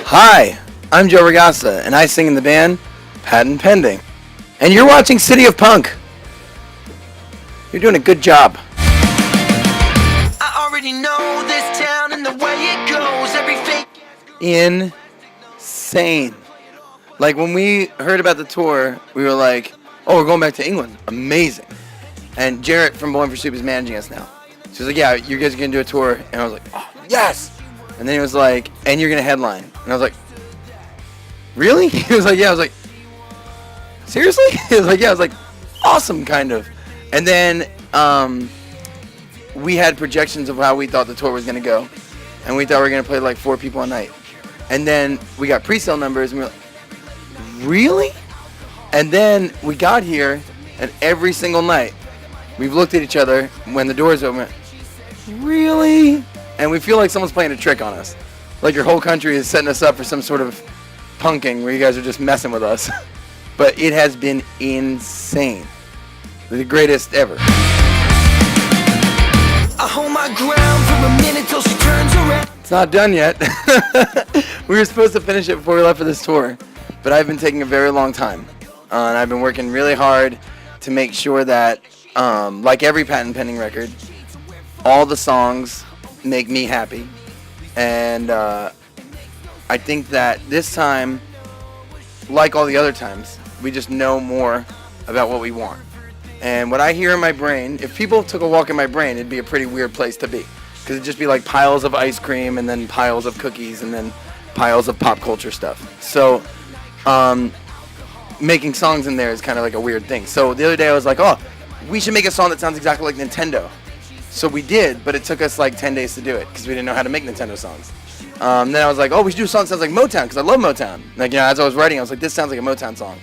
Hi, I'm Joe Ragassa, and I sing in the band Patent Pending. And you're watching City of Punk. You're doing a good job. I already know this town and the way it goes. Every fake. Insane. Like when we heard about the tour, we were like, oh, we're going back to England. Amazing. And Jarrett from Bowling for Soup is managing us now. So he's like, yeah, you guys are going to do a tour. And I was like, oh, yes. And then he was like, and you're going to headline. And I was like, really? He was like, yeah. I was like, seriously? He was like, yeah. I was like, awesome, kind of. And then we had projections of how we thought the tour was going to go. And we thought we were going to play like 4 people a night. And then we got pre-sale numbers, and we were like, really? And then we got here, and every single night, we've looked at each other when the doors open. Really? And we feel like someone's playing a trick on us. Like your whole country is setting us up for some sort of punking where you guys are just messing with us. But it has been insane. The greatest ever. I hold my ground for a minute till she turns around. It's not done yet. We were supposed to finish it before we left for this tour. But I've been taking a very long time. And I've been working really hard to make sure that, like every Patent Pending record, all the songs make me happy. And I think that this time, like all the other times, we just know more about what we want. And what I hear in my brain, if people took a walk in my brain, it'd be a pretty weird place to be. Because it'd just be like piles of ice cream and then piles of cookies and then piles of pop culture stuff. So making songs in there is kind of like a weird thing. So the other day I was like, oh, we should make a song that sounds exactly like Nintendo. So we did, but it took us like 10 days to do it because we didn't know how to make Nintendo songs. Then I was like, oh, we should do a song that sounds like Motown because I love Motown. Like, you know, as I was writing, I was like, this sounds like a Motown song.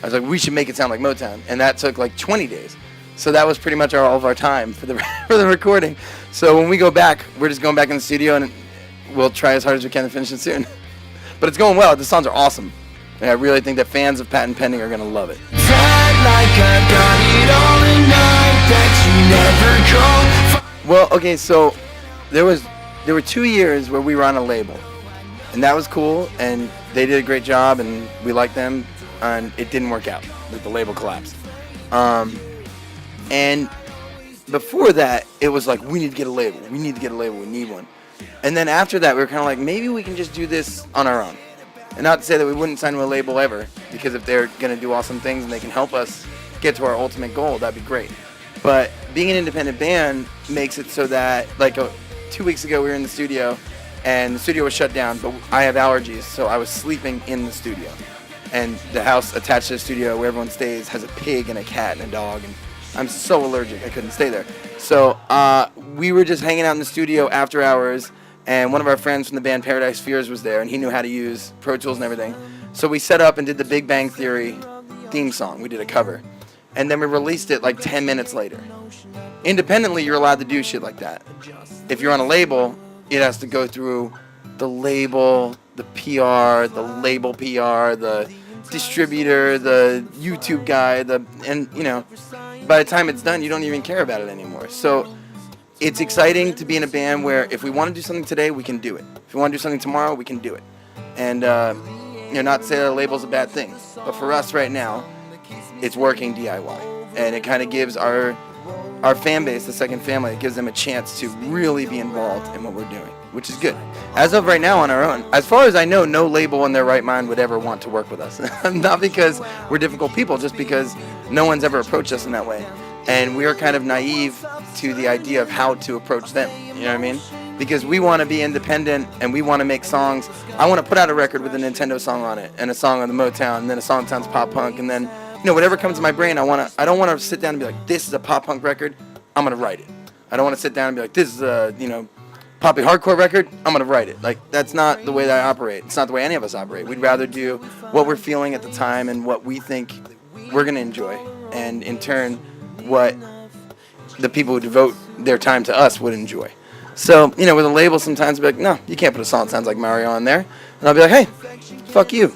I was like, we should make it sound like Motown. And that took like 20 days. So that was pretty much all of our time for the recording. So when we go back, we're just going back in the studio and we'll try as hard as we can to finish it soon. But it's going well. The songs are awesome. And I really think that fans of Patent Pending are going to love it. Well, okay, so there were 2 years where we were on a label. And that was cool, and they did a great job, and we liked them, and it didn't work out. The label collapsed. And before that, it was like, we need to get a label. We need to get a label. We need one. And then after that, we were kind of like, maybe we can just do this on our own. And not to say that we wouldn't sign to a label ever, because if they're going to do awesome things and they can help us get to our ultimate goal, that'd be great. But being an independent band makes it so that, like 2 weeks ago, we were in the studio, and the studio was shut down, but I have allergies, so I was sleeping in the studio. And the house attached to the studio where everyone stays has a pig and a cat and a dog, and I'm so allergic I couldn't stay there. So we were just hanging out in the studio after hours, and one of our friends from the band Paradise Fears was there, and he knew how to use Pro Tools and everything. So we set up and did the Big Bang Theory theme song. We did a cover. And then we released it like 10 minutes later. Independently, you're allowed to do shit like that. If you're on a label, it has to go through the label, the PR, the label PR, the distributor, the YouTube guy, and you know, by the time it's done, you don't even care about it anymore. So it's exciting to be in a band where if we want to do something today, we can do it. If we want to do something tomorrow, we can do it. And you know, not to say that a label's a bad thing, but for us right now, it's working DIY, and it kind of gives our fan base, the second family, it gives them a chance to really be involved in what we're doing, which is good. As of right now, on our own, as far as I know, no label in their right mind would ever want to work with us. Not because we're difficult people, just because no one's ever approached us in that way. And we are kind of naive to the idea of how to approach them, you know what I mean? Because we want to be independent and we want to make songs. I want to put out a record with a Nintendo song on it and a song on the Motown and then a song that sounds pop punk, and then, you know, whatever comes to my brain, I don't want to sit down and be like, this is a pop punk record, I'm going to write it. I don't want to sit down and be like, this is a, you know, poppy hardcore record, I'm going to write it. Like, that's not the way that I operate. It's not the way any of us operate. We'd rather do what we're feeling at the time and what we think we're going to enjoy. And in turn, what the people who devote their time to us would enjoy. So, you know, with a label, sometimes I'll be like, no, you can't put a song that sounds like Mario on there. And I'll be like, hey, fuck you.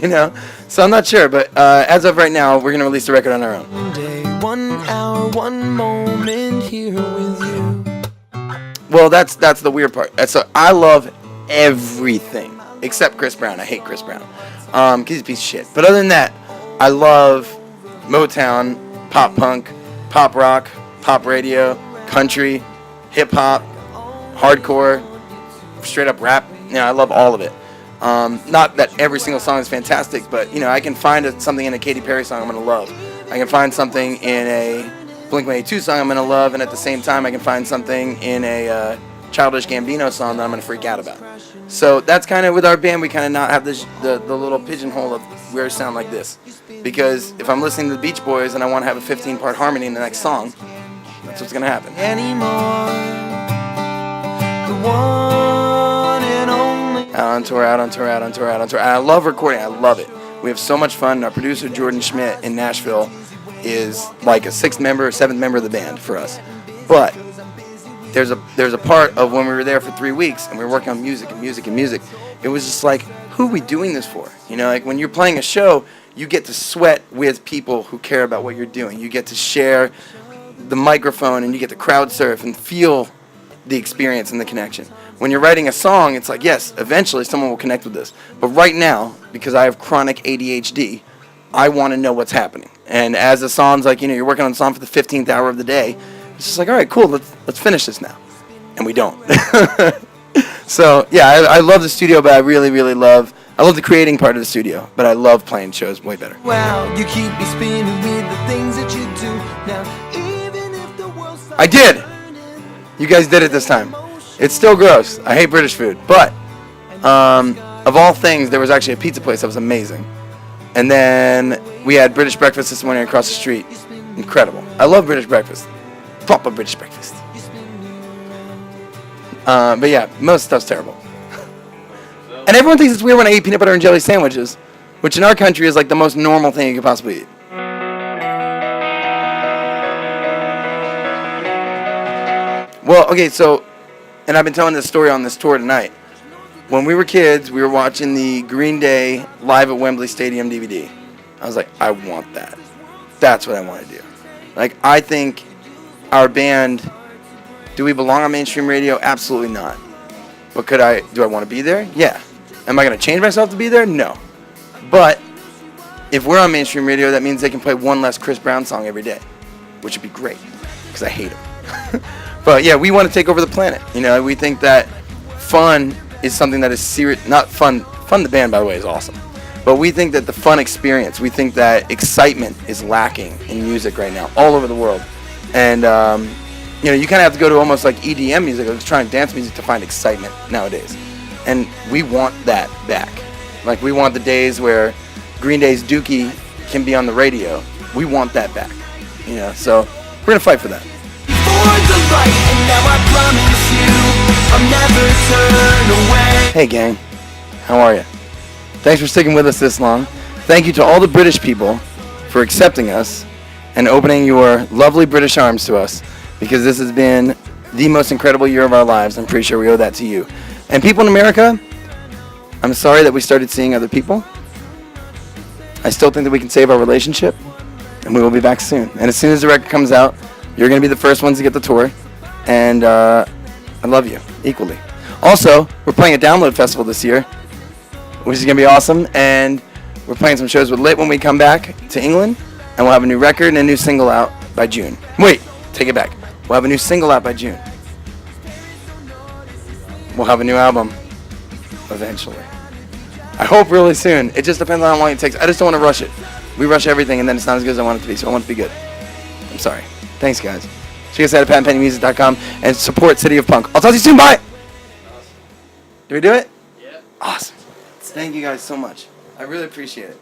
You know? So I'm not sure, but as of right now, we're going to release the record on our own. 1 day, 1 hour, 1 moment here with you. Well, that's the weird part. I love everything. except Chris Brown. I hate Chris Brown. 'Cause he's a piece of shit. But other than that, I love Motown, pop punk, pop rock, pop radio, country, hip hop, hardcore, straight up rap. I love all of it. Not that every single song is fantastic, but I can find something in a Katy Perry song I'm gonna love. I can find something in a Blink-182 song I'm gonna love, and at the same time I can find something in a Childish Gambino song that I'm gonna freak out about. So that's kind of with our band. We kind of not have the little pigeonhole of we sound like this, because if I'm listening to the Beach Boys and I want to have a 15-part harmony in the next song, that's what's gonna happen. Anymore, the one and only. Out on tour, out on tour, out on tour, out on tour. And I love recording. I love it. We have so much fun. Our producer Jordan Schmidt in Nashville is like a 6th member or 7th member of the band for us. But there's a part of when we were there for 3 weeks and we were working on music and music and music. It was just like, who are we doing this for? Like when you're playing a show, you get to sweat with people who care about what you're doing. You get to share the microphone and you get to crowd surf and feel the experience and the connection. When you're writing a song, it's like, yes, eventually someone will connect with this. But right now, because I have chronic ADHD, I want to know what's happening. And as the song's like, you're working on a song for the 15th hour of the day, it's just like, all right, cool, let's finish this now. And we don't. So, yeah, I love the studio, but I really, really love the creating part of the studio, but I love playing shows way better. Wow, you keep me spinning with the things that you do. Now, even if the world's I did! You guys did it this time. It's still gross. I hate British food. But, of all things, there was actually a pizza place that was amazing. And then we had British breakfast this morning across the street. Incredible. I love British breakfast. Proper British breakfast. But yeah, most stuff's terrible. And everyone thinks it's weird when I eat peanut butter and jelly sandwiches, which in our country is like the most normal thing you could possibly eat. Well, okay, so, and I've been telling this story on this tour tonight. When we were kids, we were watching the Green Day Live at Wembley Stadium DVD. I was like, I want that. That's what I want to do. Like, I think our band, do we belong on mainstream radio? Absolutely not. But do I want to be there? Yeah. Am I going to change myself to be there? No. But if we're on mainstream radio, that means they can play one less Chris Brown song every day, which would be great, because I hate him. But yeah, we want to take over the planet. We think that fun is something that is serious, not fun. Fun, the band, by the way, is awesome. But we think that the fun experience, we think that excitement is lacking in music right now, all over the world. And, you kind of have to go to almost like EDM music, like trying dance music to find excitement nowadays. And we want that back. Like, we want the days where Green Day's Dookie can be on the radio. We want that back. So we're going to fight for that. Hey gang, how are you? Thanks for sticking with us this long. Thank you to all the British people for accepting us and opening your lovely British arms to us, because this has been the most incredible year of our lives. I'm pretty sure we owe that to you. And people in America, I'm sorry that we started seeing other people. I still think that we can save our relationship, and we will be back soon. And as soon as the record comes out, you're going to be the first ones to get the tour, and I love you equally. Also, we're playing a download festival this year, which is going to be awesome, and we're playing some shows with Lit when we come back to England, and we'll have a new record and a new single out by June. Wait, take it back. We'll have a new single out by June. We'll have a new album eventually. I hope really soon. It just depends on how long it takes. I just don't want to rush it. We rush everything, and then it's not as good as I want it to be, so I want it to be good. I'm sorry. Thanks, guys. Check us out at patandpennymusic.com and support City of Punk. I'll talk to you soon. Bye! Did we do it? Yeah. Awesome. Thank you guys so much. I really appreciate it.